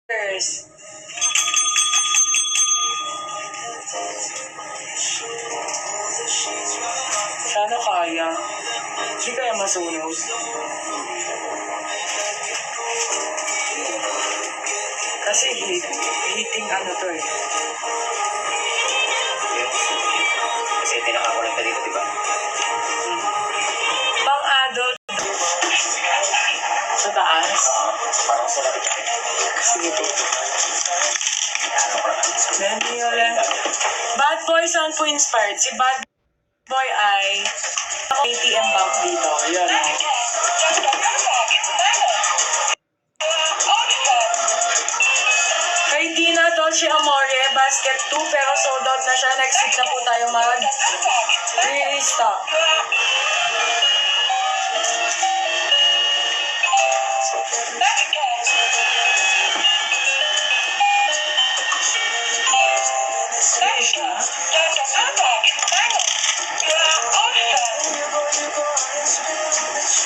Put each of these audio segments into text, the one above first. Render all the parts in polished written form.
Yes. Sana kaya. Hindi kaya masunog. Kasi heating ano to eh. Kasi tinakakulan ka dito, di ba? Pang-adult. Sa taas. Parang sila rin. Sige po. Ano ko lang. Hindi yun lang. Bad Boy, saan po inspired? Si Bad Boy ay ATM bank dito. Yun. Kay Dina Dolce Amore, basket 2, pero sold out na siya. Next week na po tayo mag-restock.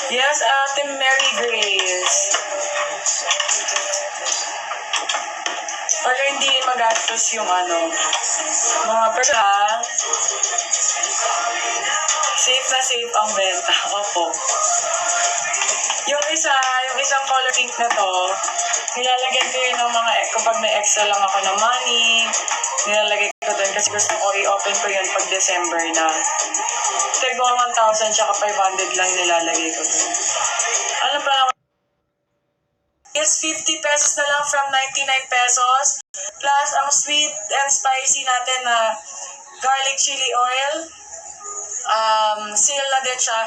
Yes, Ate Mary Grace. Para hindi magastos yung mga pera. Safe na safe ang benta. Opo. Yung isang color pink na to, nilalagyan ko yun ng kapag may extra lang ako ng money, nilalagay ko doon kasi gusto ko i-open ko yun pag December na. Tego 1,000 tsaka 500 lang nilalagay ko doon. Ano pa lang? Yes, 50 pesos na lang from 99 pesos. Plus, ang sweet and spicy natin na garlic chili oil. Sale na din siya.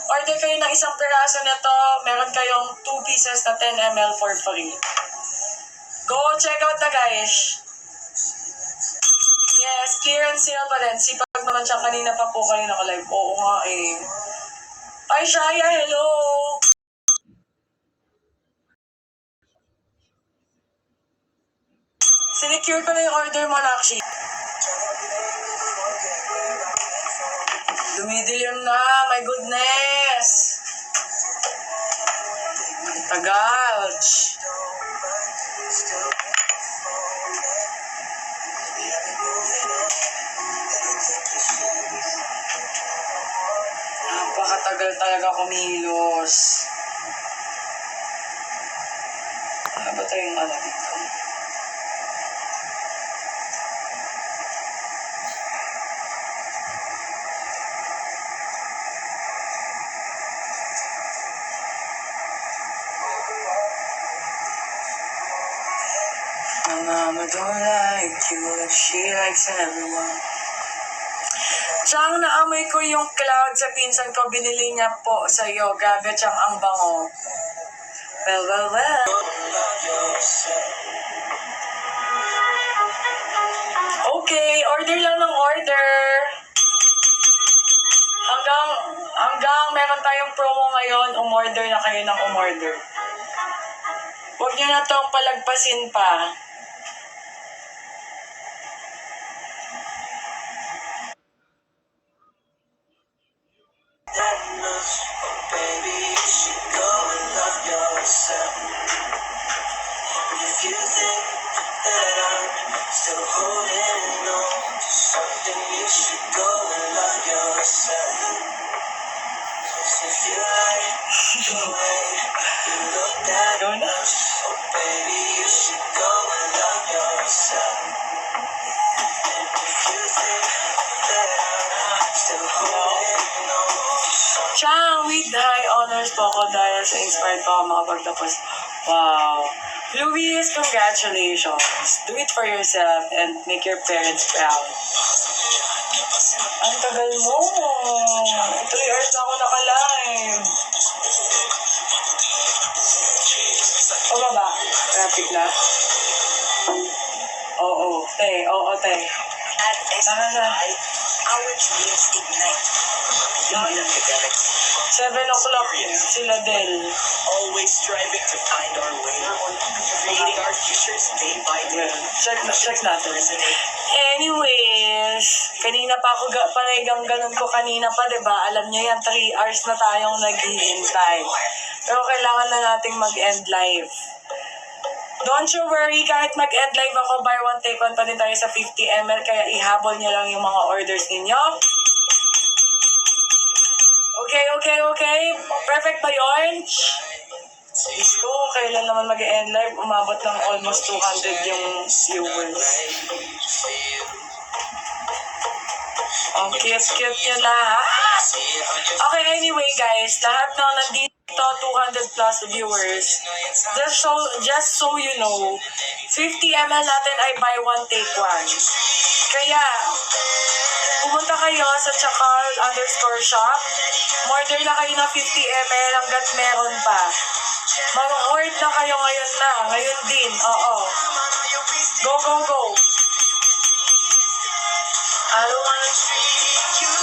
Order kayo ng isang piraso nito. Meron kayong 2 pieces na 10 ml for free. Go check out na guys. Yes, clearance sale pa din. Sipag naman siya kanina pa po kayo naka-live. Oo nga eh. Ay, Shaya, hello! Sinecure ko na yung order mo, Nakshi. Dumidilim na, my goodness! Tagal! Napakatagal talaga kumilos. Ano ba tayong dito? Mama don't like you, she likes everyone. Siyang naamoy ko yung cloud sa pinsan ko, binili niya po sa iyo. Grabe siyang ang bango. Well. Okay, order lang ng order. Hanggang meron tayong promo ngayon, umorder na kayo ng umorder. Huwag niyo na itong palagpasin pa. Chang, with high honors po ako dahil sa inspired po ako makapagtapos. Wow. Luis, congratulations. Do it for yourself and make your parents proud. Ang tagal mo. 3 hours na ako naka-live. O baba? Traffic na? Oo, te. At Tara na. our dreams ignite. Beyond academics, 7 o'clock sila Del. always striving to find our way. Creating our futures day by day. Check natin. Anyways, kanina pa ako panagang ganun ko kanina pa, diba? Alam niyo yan, 3 hours na tayong naghihintay. Pero kailangan na nating mag-end live. Don't you worry, kahit mag-end live ako, buy one take one pa din tayo sa 50 ml, kaya ihabol nyo lang yung mga orders ninyo. Okay? Perfect ba yun? Diyos ko, kailan naman mag-end live? Umabot ng almost 200 yung viewers. Ang cute nyo lahat. Okay, anyway guys, lahat ng nandito, 200 plus viewers. Just so you know, 50 ml natin ay buy one take one. Kaya, pumunta kayo sa Chakal_shop. Order na kayo ng 50 ml hanggat meron pa. Mag-hoard na kayo ngayon na. Ngayon din, oo. Go. I don't wanna treat you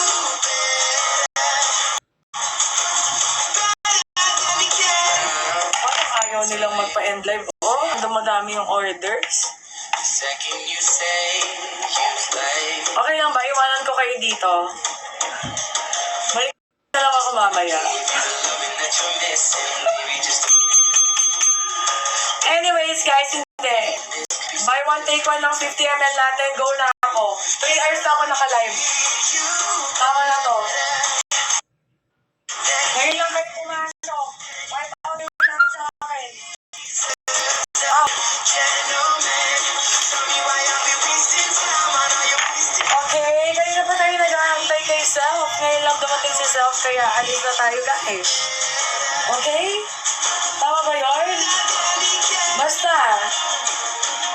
parang ayaw nilang magpa-end live. Oh, dumadami yung orders. Okay lang ba? Iwanan ko kayo dito. Balik na lang ako mamaya. Anyways, guys, hindi. Buy one, take one ng 50 ml natin. Go na ako. 3 hours na ako naka-live. Tama na to. Ngayon lang kayo pumasok. Kahit ako na sa akin. Okay, kanina pa tayo nag-aantay kay Self. Ngayon lang dumating si Self, kaya alis na tayo guys. Okay? Tama ba yun? Basta,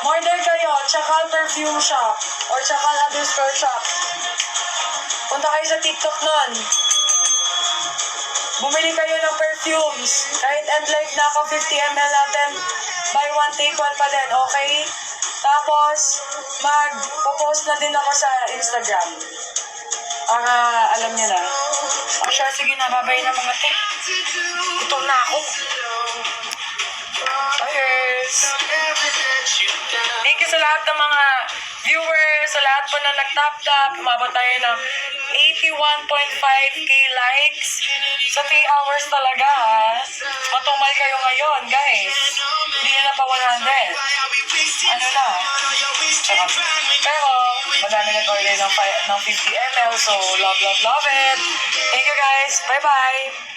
order kayo, Chakal Perfume Shop or Chakal_shop. Punta kayo sa TikTok nun. Bumili kayo ng perfumes. Kahit end live na ako, 50 ml natin, buy one, take one pa din, okay? Tapos, mag-post na din ako sa Instagram. Para alam niyo na. O siya, sige na, babay na mga te. Ito na ako. Cheers! Thank you sa lahat ng mga viewers, sa lahat po na nag-tap-tap. Umabot tayo ng 81.5k likes. Sa 3 hours talaga, ha? Matumal kayo ngayon, guys. Hindi na pa 100. Ano na? Pero, madami nag-order ng 50 ml, so love it. Thank you, guys. Bye-bye!